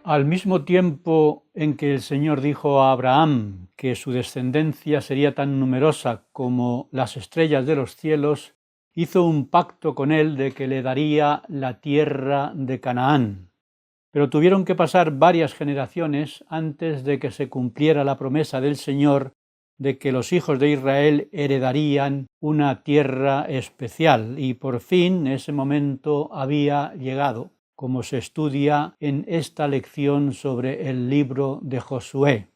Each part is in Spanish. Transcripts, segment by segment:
Al mismo tiempo en que el Señor dijo a Abraham que su descendencia sería tan numerosa como las estrellas de los cielos, hizo un pacto con él de que le daría la tierra de Canaán. Pero tuvieron que pasar varias generaciones antes de que se cumpliera la promesa del Señor de que los hijos de Israel heredarían una tierra especial, y por fin ese momento había llegado, como se estudia en esta lección sobre el libro de Josué.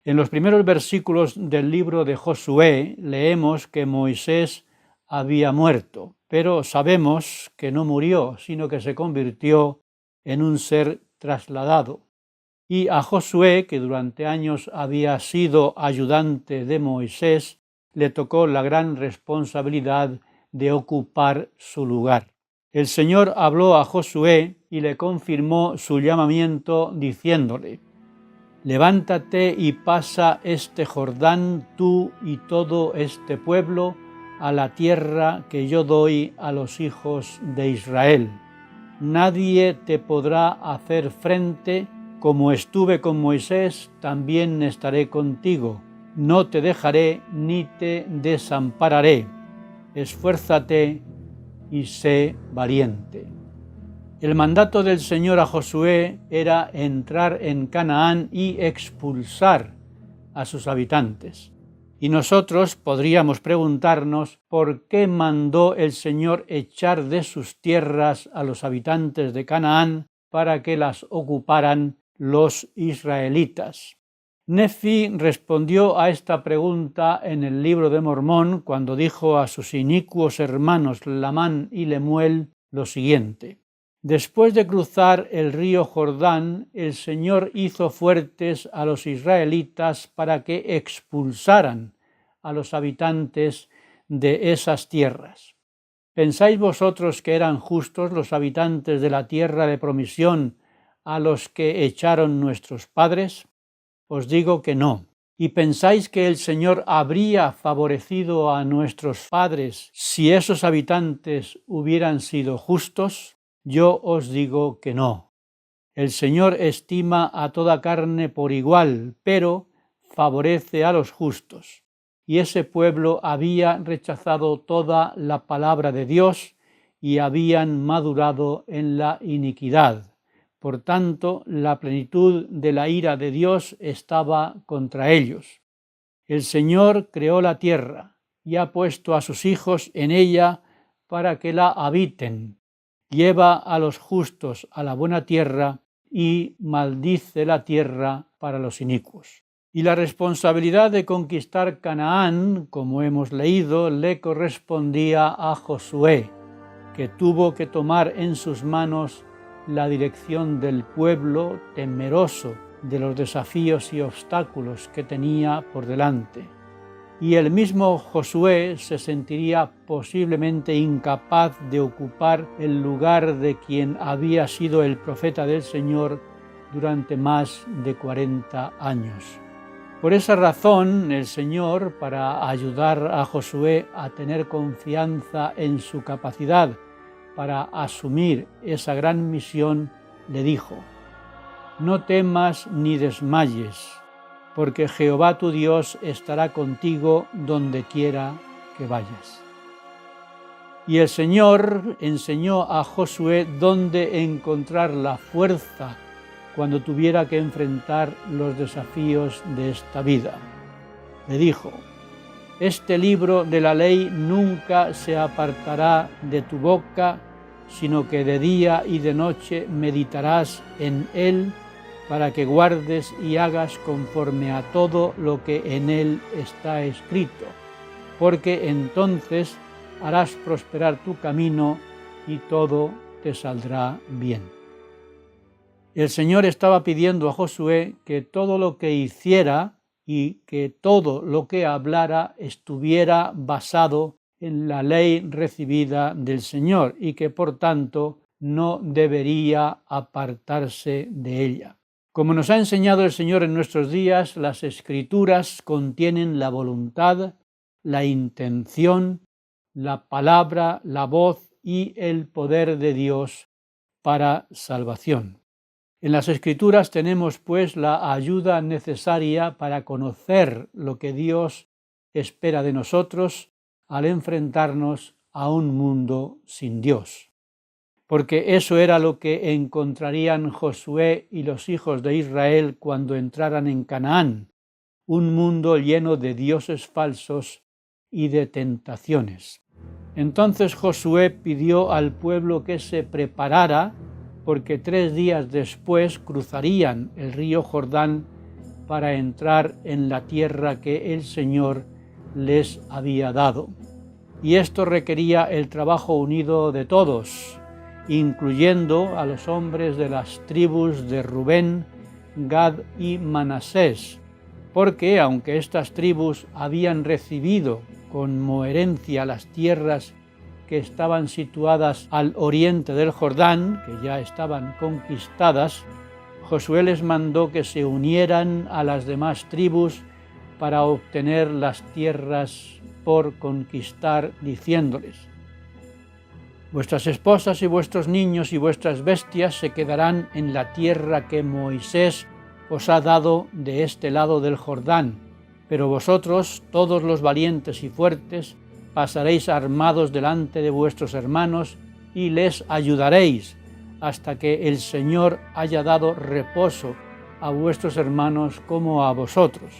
En los primeros versículos del libro de Josué leemos que Moisés había muerto, pero sabemos que no murió, sino que se convirtió en un ser trasladado. Y a Josué, que durante años había sido ayudante de Moisés, le tocó la gran responsabilidad de ocupar su lugar. El Señor habló a Josué y le confirmó su llamamiento diciéndole: «Levántate y pasa este Jordán, tú y todo este pueblo, a la tierra que yo doy a los hijos de Israel. Nadie te podrá hacer frente. Como estuve con Moisés, también estaré contigo. No te dejaré ni te desampararé. Esfuérzate y sé valiente». El mandato del Señor a Josué era entrar en Canaán y expulsar a sus habitantes. Y nosotros podríamos preguntarnos por qué mandó el Señor echar de sus tierras a los habitantes de Canaán para que las ocuparan los israelitas. Nefi respondió a esta pregunta en el libro de Mormón cuando dijo a sus inicuos hermanos Lamán y Lemuel lo siguiente: «Después de cruzar el río Jordán, el Señor hizo fuertes a los israelitas para que expulsaran a los habitantes de esas tierras. ¿Pensáis vosotros que eran justos los habitantes de la tierra de promisión a los que echaron nuestros padres? Os digo que no. ¿Y pensáis que el Señor habría favorecido a nuestros padres si esos habitantes hubieran sido justos? Yo os digo que no. El Señor estima a toda carne por igual, pero favorece a los justos. Y ese pueblo había rechazado toda la palabra de Dios y habían madurado en la iniquidad. Por tanto, la plenitud de la ira de Dios estaba contra ellos. El Señor creó la tierra y ha puesto a sus hijos en ella para que la habiten. Lleva a los justos a la buena tierra y maldice la tierra para los inicuos». Y la responsabilidad de conquistar Canaán, como hemos leído, le correspondía a Josué, que tuvo que tomar en sus manos la dirección del pueblo, temeroso de los desafíos y obstáculos que tenía por delante. Y el mismo Josué se sentiría posiblemente incapaz de ocupar el lugar de quien había sido el profeta del Señor durante más de 40 años. Por esa razón, el Señor, para ayudar a Josué a tener confianza en su capacidad para asumir esa gran misión, le dijo: «No temas ni desmayes, porque Jehová tu Dios estará contigo donde quiera que vayas». Y el Señor enseñó a Josué dónde encontrar la fuerza cuando tuviera que enfrentar los desafíos de esta vida. Le dijo: «Este libro de la ley nunca se apartará de tu boca, sino que de día y de noche meditarás en él, para que guardes y hagas conforme a todo lo que en él está escrito, porque entonces harás prosperar tu camino y todo te saldrá bien». El Señor estaba pidiendo a Josué que todo lo que hiciera y que todo lo que hablara estuviera basado en la ley recibida del Señor y que por tanto no debería apartarse de ella. Como nos ha enseñado el Señor en nuestros días, las Escrituras contienen la voluntad, la intención, la palabra, la voz y el poder de Dios para salvación. En las Escrituras tenemos pues la ayuda necesaria para conocer lo que Dios espera de nosotros al enfrentarnos a un mundo sin Dios. Porque eso era lo que encontrarían Josué y los hijos de Israel cuando entraran en Canaán, un mundo lleno de dioses falsos y de tentaciones. Entonces Josué pidió al pueblo que se preparara, porque 3 días después cruzarían el río Jordán para entrar en la tierra que el Señor les había dado. Y esto requería el trabajo unido de todos, incluyendo a los hombres de las tribus de Rubén, Gad y Manasés, porque aunque estas tribus habían recibido como herencia las tierras que estaban situadas al oriente del Jordán, que ya estaban conquistadas, Josué les mandó que se unieran a las demás tribus para obtener las tierras por conquistar, diciéndoles: vuestras esposas y vuestros niños y vuestras bestias se quedarán en la tierra que Moisés os ha dado de este lado del Jordán, pero vosotros, todos los valientes y fuertes, pasaréis armados delante de vuestros hermanos y les ayudaréis hasta que el Señor haya dado reposo a vuestros hermanos como a vosotros,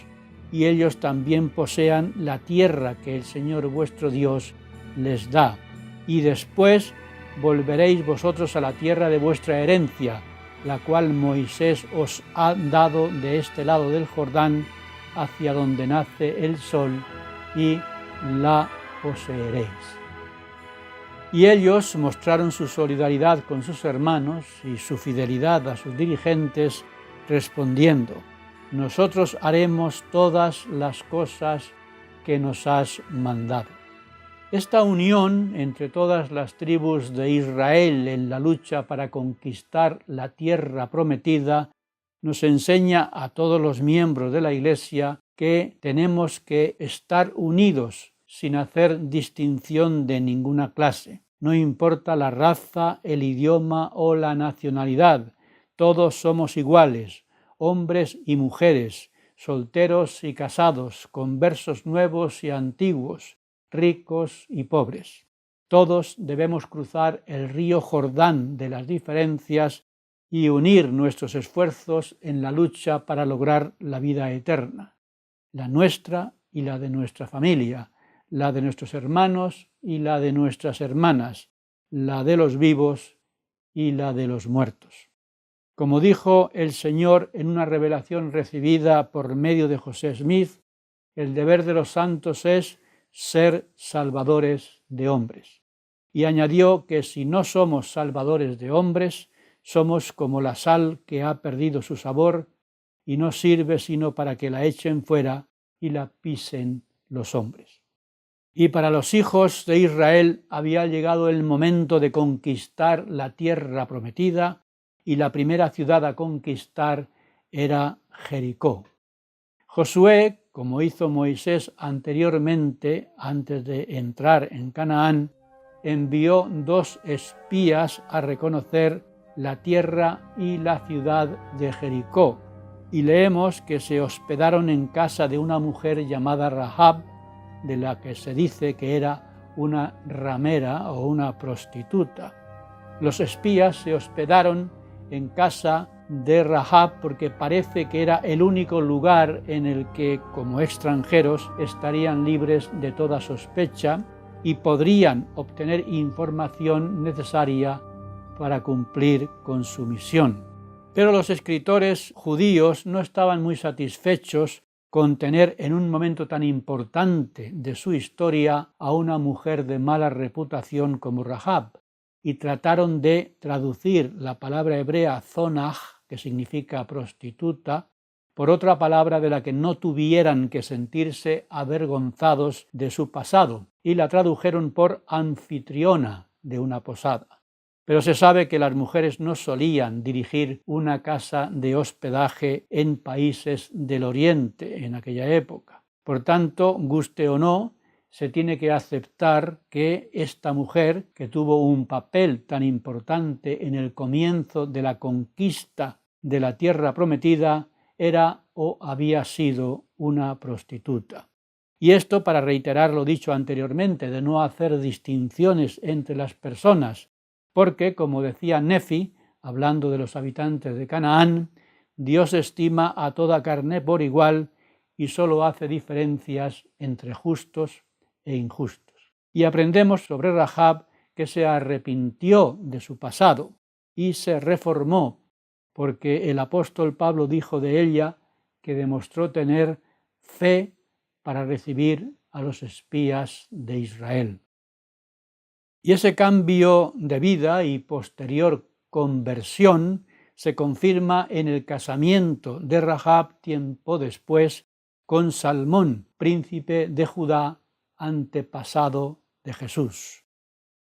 y ellos también posean la tierra que el Señor vuestro Dios les da. Y después volveréis vosotros a la tierra de vuestra herencia, la cual Moisés os ha dado de este lado del Jordán, hacia donde nace el sol, y la poseeréis. Y ellos mostraron su solidaridad con sus hermanos y su fidelidad a sus dirigentes, respondiendo: nosotros haremos todas las cosas que nos has mandado. Esta unión entre todas las tribus de Israel en la lucha para conquistar la tierra prometida nos enseña a todos los miembros de la Iglesia que tenemos que estar unidos sin hacer distinción de ninguna clase. No importa la raza, el idioma o la nacionalidad, todos somos iguales, hombres y mujeres, solteros y casados, conversos nuevos y antiguos, ricos y pobres. Todos debemos cruzar el río Jordán de las diferencias y unir nuestros esfuerzos en la lucha para lograr la vida eterna, la nuestra y la de nuestra familia, la de nuestros hermanos y la de nuestras hermanas, la de los vivos y la de los muertos. Como dijo el Señor en una revelación recibida por medio de José Smith, el deber de los santos es ser salvadores de hombres. Y añadió que si no somos salvadores de hombres, somos como la sal que ha perdido su sabor y no sirve sino para que la echen fuera y la pisen los hombres. Y para los hijos de Israel había llegado el momento de conquistar la tierra prometida, y la primera ciudad a conquistar era Jericó. Josué, como hizo Moisés anteriormente, antes de entrar en Canaán, envió 2 espías a reconocer la tierra y la ciudad de Jericó, y leemos que se hospedaron en casa de una mujer llamada Rahab, de la que se dice que era una ramera o una prostituta. Los espías se hospedaron en casa de Rahab porque parece que era el único lugar en el que, como extranjeros, estarían libres de toda sospecha y podrían obtener información necesaria para cumplir con su misión. Pero los escritores judíos no estaban muy satisfechos con tener en un momento tan importante de su historia a una mujer de mala reputación como Rahab, y trataron de traducir la palabra hebrea zonaj, que significa prostituta, por otra palabra de la que no tuvieran que sentirse avergonzados de su pasado, y la tradujeron por anfitriona de una posada. Pero se sabe que las mujeres no solían dirigir una casa de hospedaje en países del Oriente en aquella época. Por tanto, guste o no, se tiene que aceptar que esta mujer, que tuvo un papel tan importante en el comienzo de la conquista de la tierra prometida era o había sido una prostituta. Y esto para reiterar lo dicho anteriormente, de no hacer distinciones entre las personas, porque, como decía Nefi, hablando de los habitantes de Canaán, Dios estima a toda carne por igual y solo hace diferencias entre justos e injustos. Y aprendemos sobre Rahab que se arrepintió de su pasado y se reformó, porque el apóstol Pablo dijo de ella que demostró tener fe para recibir a los espías de Israel. Y ese cambio de vida y posterior conversión se confirma en el casamiento de Rahab tiempo después con Salmón, príncipe de Judá, antepasado de Jesús.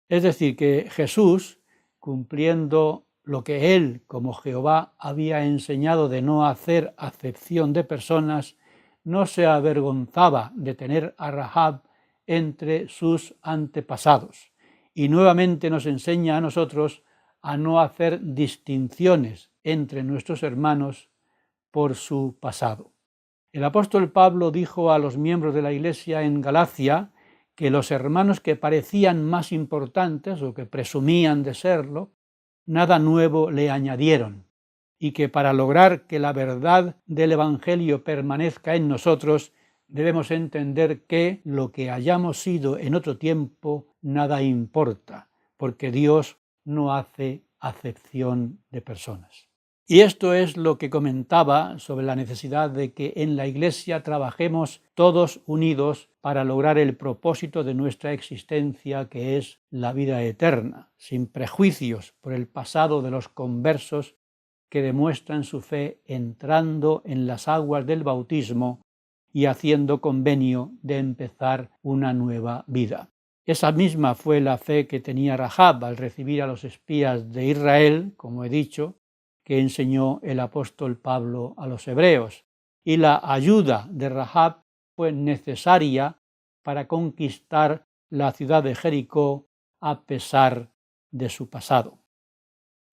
Es decir, que Jesús, cumpliendo lo que él, como Jehová, había enseñado de no hacer acepción de personas, no se avergonzaba de tener a Rahab entre sus antepasados. Y nuevamente nos enseña a nosotros a no hacer distinciones entre nuestros hermanos por su pasado. El apóstol Pablo dijo a los miembros de la Iglesia en Galacia que los hermanos que parecían más importantes o que presumían de serlo, nada nuevo le añadieron, y que para lograr que la verdad del Evangelio permanezca en nosotros, debemos entender que lo que hayamos sido en otro tiempo nada importa, porque Dios no hace acepción de personas. Y esto es lo que comentaba sobre la necesidad de que en la Iglesia trabajemos todos unidos para lograr el propósito de nuestra existencia, que es la vida eterna, sin prejuicios por el pasado de los conversos que demuestran su fe entrando en las aguas del bautismo y haciendo convenio de empezar una nueva vida. Esa misma fue la fe que tenía Rahab al recibir a los espías de Israel, como he dicho, que enseñó el apóstol Pablo a los hebreos, y la ayuda de Rahab fue necesaria para conquistar la ciudad de Jericó a pesar de su pasado.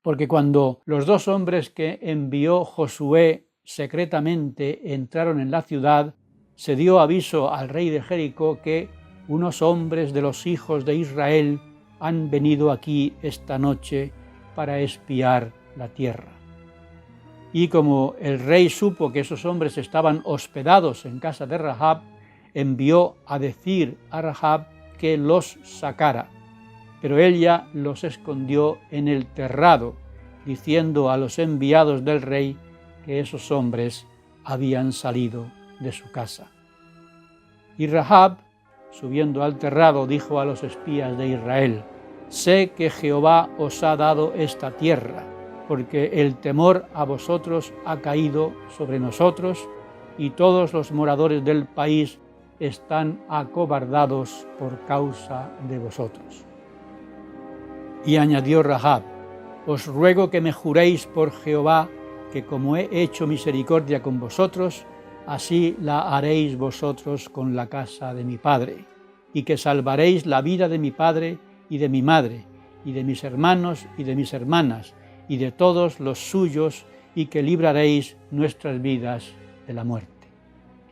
Porque cuando los dos hombres que envió Josué secretamente entraron en la ciudad, se dio aviso al rey de Jericó que unos hombres de los hijos de Israel han venido aquí esta noche para espiar la tierra. Y como el rey supo que esos hombres estaban hospedados en casa de Rahab, envió a decir a Rahab que los sacara, pero ella los escondió en el terrado, diciendo a los enviados del rey que esos hombres habían salido de su casa. Y Rahab, subiendo al terrado, dijo a los espías de Israel: sé que Jehová os ha dado esta tierra, porque el temor a vosotros ha caído sobre nosotros, y todos los moradores del país están acobardados por causa de vosotros. Y añadió Rahab: os ruego que me juréis por Jehová, que como he hecho misericordia con vosotros, así la haréis vosotros con la casa de mi padre, y que salvaréis la vida de mi padre y de mi madre, y de mis hermanos y de mis hermanas, y de todos los suyos, y que libraréis nuestras vidas de la muerte.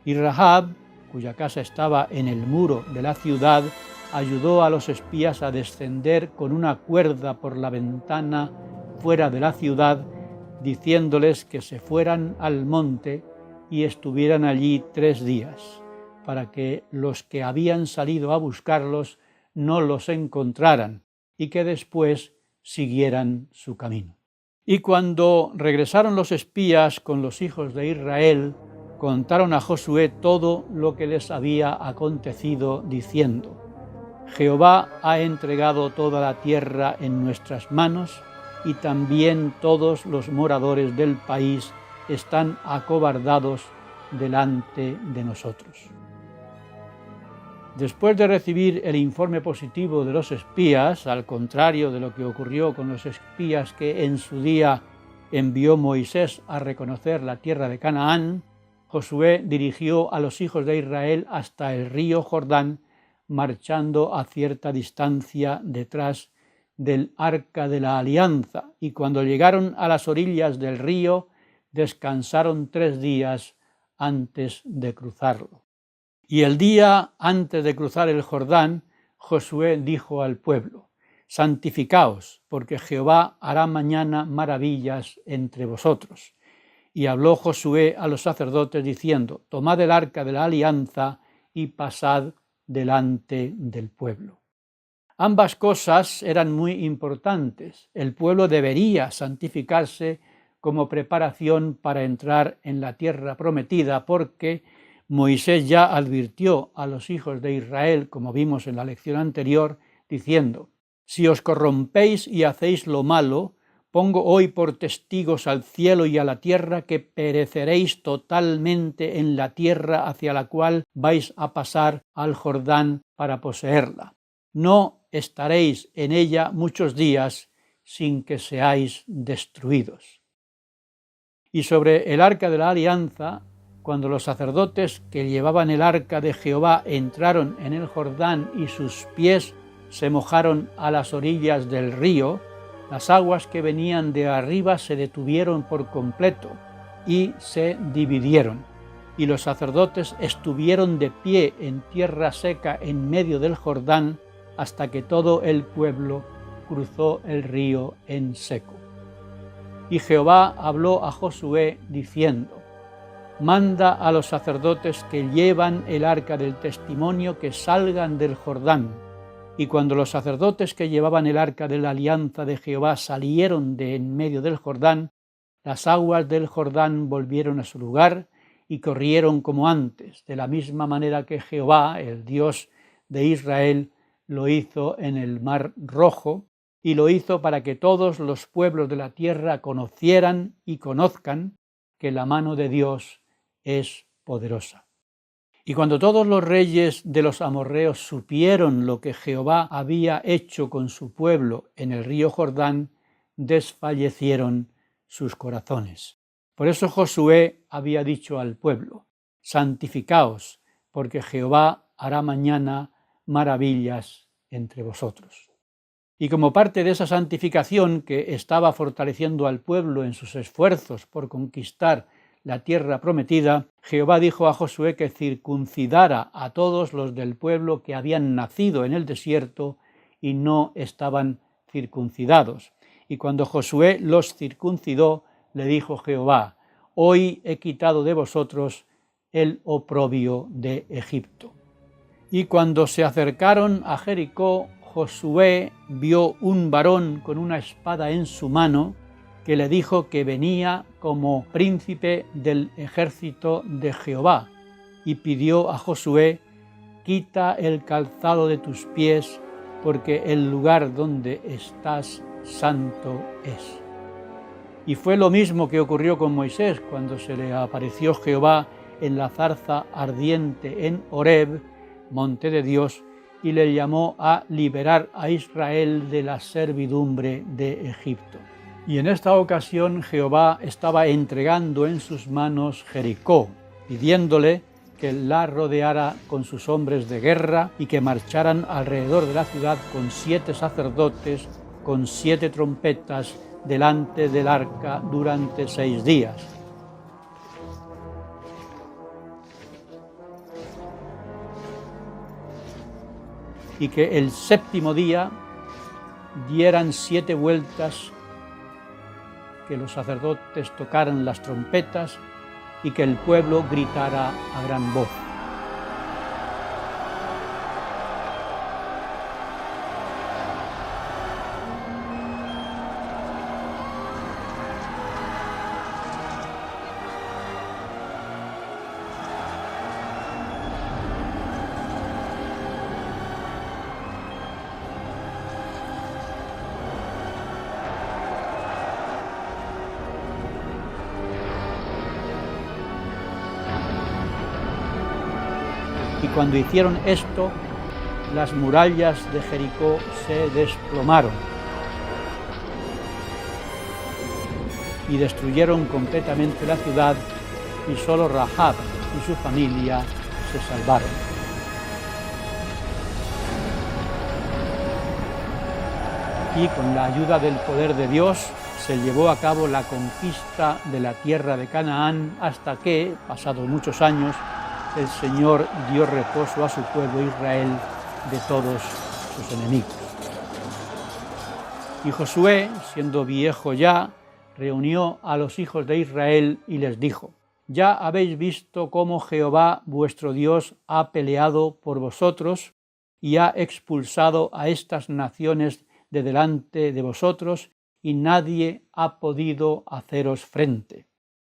Y Rahab, cuya casa estaba en el muro de la ciudad, ayudó a los espías a descender con una cuerda por la ventana fuera de la ciudad, diciéndoles que se fueran al monte y estuvieran allí 3 días, para que los que habían salido a buscarlos no los encontraran y que después siguieran su camino. Y cuando regresaron los espías con los hijos de Israel, contaron a Josué todo lo que les había acontecido, diciendo: Jehová ha entregado toda la tierra en nuestras manos, y también todos los moradores del país están acobardados delante de nosotros. Después de recibir el informe positivo de los espías, al contrario de lo que ocurrió con los espías que en su día envió Moisés a reconocer la tierra de Canaán, Josué dirigió a los hijos de Israel hasta el río Jordán, marchando a cierta distancia detrás del arca de la alianza, y cuando llegaron a las orillas del río, descansaron 3 días antes de cruzarlo. Y el día antes de cruzar el Jordán, Josué dijo al pueblo: santificaos, porque Jehová hará mañana maravillas entre vosotros. Y habló Josué a los sacerdotes diciendo: tomad el arca de la alianza y pasad delante del pueblo. Ambas cosas eran muy importantes. El pueblo debería santificarse como preparación para entrar en la tierra prometida, porque Moisés ya advirtió a los hijos de Israel, como vimos en la lección anterior, diciendo: si os corrompéis y hacéis lo malo, pongo hoy por testigos al cielo y a la tierra que pereceréis totalmente en la tierra hacia la cual vais a pasar al Jordán para poseerla. No estaréis en ella muchos días sin que seáis destruidos. Y sobre el arca de la alianza, cuando los sacerdotes que llevaban el arca de Jehová entraron en el Jordán y sus pies se mojaron a las orillas del río, las aguas que venían de arriba se detuvieron por completo y se dividieron, y los sacerdotes estuvieron de pie en tierra seca en medio del Jordán hasta que todo el pueblo cruzó el río en seco. Y Jehová habló a Josué diciendo: manda a los sacerdotes que llevan el arca del testimonio que salgan del Jordán. Y cuando los sacerdotes que llevaban el arca de la alianza de Jehová salieron de en medio del Jordán, las aguas del Jordán volvieron a su lugar y corrieron como antes, de la misma manera que Jehová, el Dios de Israel, lo hizo en el Mar Rojo, y lo hizo para que todos los pueblos de la tierra conocieran y conozcan que la mano de Dios es poderosa. Y cuando todos los reyes de los amorreos supieron lo que Jehová había hecho con su pueblo en el río Jordán, desfallecieron sus corazones. Por eso Josué había dicho al pueblo: santificaos, porque Jehová hará mañana maravillas entre vosotros. Y como parte de esa santificación que estaba fortaleciendo al pueblo en sus esfuerzos por conquistar la tierra prometida, Jehová dijo a Josué que circuncidara a todos los del pueblo que habían nacido en el desierto y no estaban circuncidados. Y cuando Josué los circuncidó, le dijo Jehová: hoy he quitado de vosotros el oprobio de Egipto. Y cuando se acercaron a Jericó, Josué vio un varón con una espada en su mano, que le dijo que venía como príncipe del ejército de Jehová, y pidió a Josué: quita el calzado de tus pies, porque el lugar donde estás santo es. Y fue lo mismo que ocurrió con Moisés cuando se le apareció Jehová en la zarza ardiente en Horeb, monte de Dios, y le llamó a liberar a Israel de la servidumbre de Egipto. Y en esta ocasión Jehová estaba entregando en sus manos Jericó, pidiéndole que la rodeara con sus hombres de guerra y que marcharan alrededor de la ciudad con 7 sacerdotes, con 7 trompetas delante del arca durante 6 días. Y que el 7º día dieran 7 vueltas, que los sacerdotes tocaran las trompetas y que el pueblo gritara a gran voz. Y cuando hicieron esto, las murallas de Jericó se desplomaron y destruyeron completamente la ciudad, y solo Rahab y su familia se salvaron. y con la ayuda del poder de Dios se llevó a cabo la conquista de la tierra de Canaán hasta que, pasados muchos años, el Señor dio reposo a su pueblo Israel de todos sus enemigos. Y Josué, siendo viejo ya, reunió a los hijos de Israel y les dijo: ya habéis visto cómo Jehová vuestro Dios ha peleado por vosotros y ha expulsado a estas naciones de delante de vosotros, y nadie ha podido haceros frente.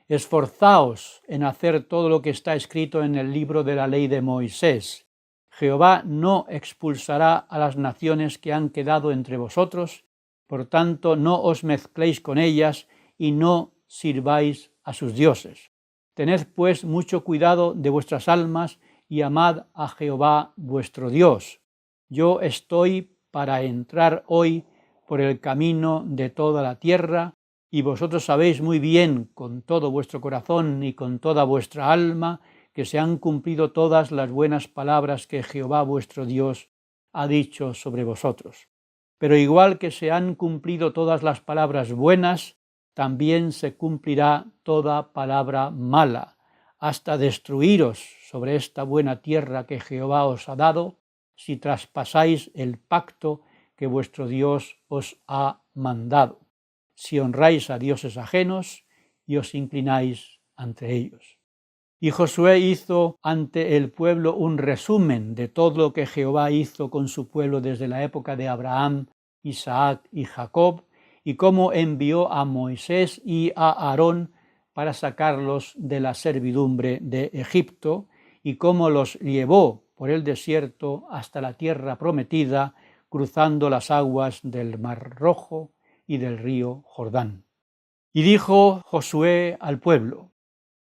Esforzaos en hacer todo lo que está escrito en el libro de la ley de Moisés. Jehová no expulsará a las naciones que han quedado entre vosotros, por tanto no os mezcléis con ellas y no sirváis a sus dioses. Tened pues mucho cuidado de vuestras almas y amad a Jehová vuestro Dios. Yo estoy para entrar hoy por el camino de toda la tierra, y vosotros sabéis muy bien con todo vuestro corazón y con toda vuestra alma que se han cumplido todas las buenas palabras que Jehová vuestro Dios ha dicho sobre vosotros. Pero igual que se han cumplido todas las palabras buenas, también se cumplirá toda palabra mala, hasta destruiros sobre esta buena tierra que Jehová os ha dado, si traspasáis el pacto que vuestro Dios os ha mandado, si honráis a dioses ajenos y os inclináis ante ellos. Y Josué hizo ante el pueblo un resumen de todo lo que Jehová hizo con su pueblo desde la época de Abraham, Isaac y Jacob, y cómo envió a Moisés y a Aarón para sacarlos de la servidumbre de Egipto, y cómo los llevó por el desierto hasta la tierra prometida, cruzando las aguas del Mar Rojo y del río Jordán. Y dijo Josué al pueblo: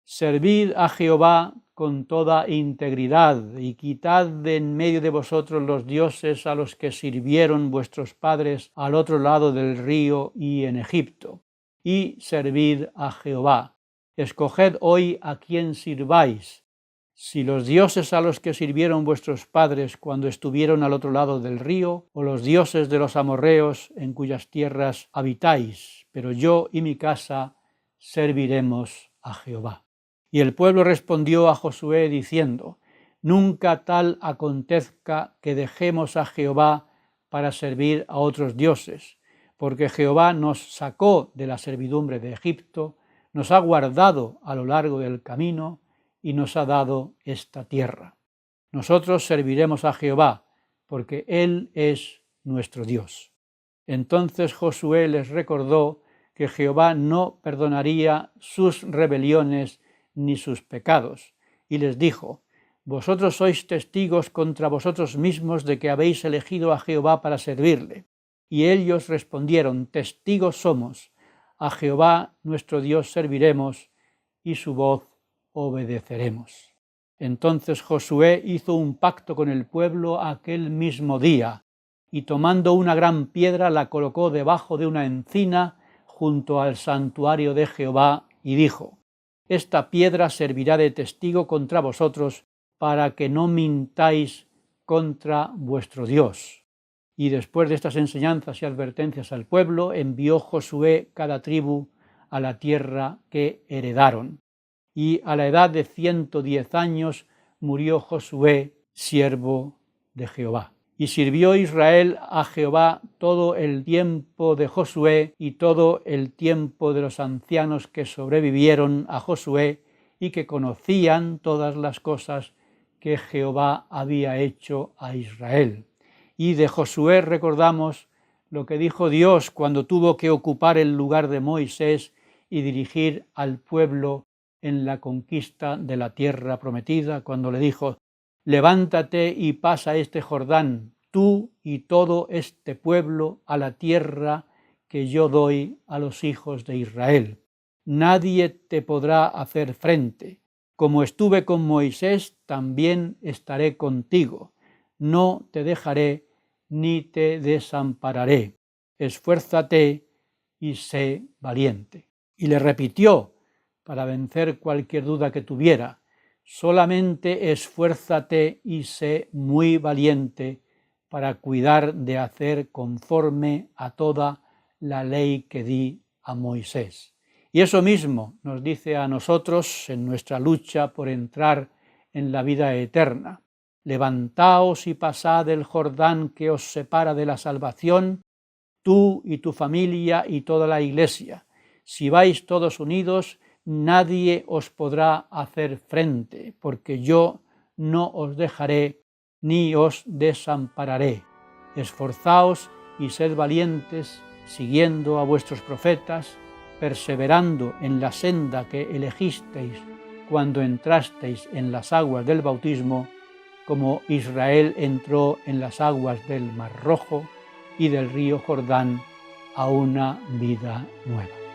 servid a Jehová con toda integridad, y quitad de en medio de vosotros los dioses a los que sirvieron vuestros padres al otro lado del río y en Egipto, y servid a Jehová. Escoged hoy a quién sirváis, si los dioses a los que sirvieron vuestros padres cuando estuvieron al otro lado del río, o los dioses de los amorreos en cuyas tierras habitáis, pero yo y mi casa serviremos a Jehová. Y el pueblo respondió a Josué diciendo: nunca tal acontezca que dejemos a Jehová para servir a otros dioses, porque Jehová nos sacó de la servidumbre de Egipto, nos ha guardado a lo largo del camino y nos ha dado esta tierra. Nosotros serviremos a Jehová, porque Él es nuestro Dios. Entonces Josué les recordó que Jehová no perdonaría sus rebeliones ni sus pecados, y les dijo: vosotros sois testigos contra vosotros mismos de que habéis elegido a Jehová para servirle. Y ellos respondieron: testigos somos, a Jehová nuestro Dios serviremos, y su voz obedeceremos. Entonces Josué hizo un pacto con el pueblo aquel mismo día, y tomando una gran piedra la colocó debajo de una encina junto al santuario de Jehová, y dijo: esta piedra servirá de testigo contra vosotros, para que no mintáis contra vuestro Dios. Y después de estas enseñanzas y advertencias al pueblo, envió Josué cada tribu a la tierra que heredaron. Y a la edad de 110 años murió Josué, siervo de Jehová. Y sirvió Israel a Jehová todo el tiempo de Josué y todo el tiempo de los ancianos que sobrevivieron a Josué y que conocían todas las cosas que Jehová había hecho a Israel. Y de Josué recordamos lo que dijo Dios cuando tuvo que ocupar el lugar de Moisés y dirigir al pueblo en la conquista de la tierra prometida, cuando le dijo: levántate y pasa este Jordán, tú y todo este pueblo, a la tierra que yo doy a los hijos de Israel. Nadie te podrá hacer frente. Como estuve con Moisés, también estaré contigo. No te dejaré ni te desampararé. Esfuérzate y sé valiente. Y le repitió, para vencer cualquier duda que tuviera: solamente esfuérzate y sé muy valiente, para cuidar de hacer conforme a toda la ley que di a Moisés. Y eso mismo nos dice a nosotros en nuestra lucha por entrar en la vida eterna. Levantaos y pasad el Jordán que os separa de la salvación, tú y tu familia y toda la Iglesia. Si vais todos unidos, nadie os podrá hacer frente, porque yo no os dejaré ni os desampararé. Esforzaos y sed valientes, siguiendo a vuestros profetas, perseverando en la senda que elegisteis cuando entrasteis en las aguas del bautismo, como Israel entró en las aguas del Mar Rojo y del río Jordán a una vida nueva.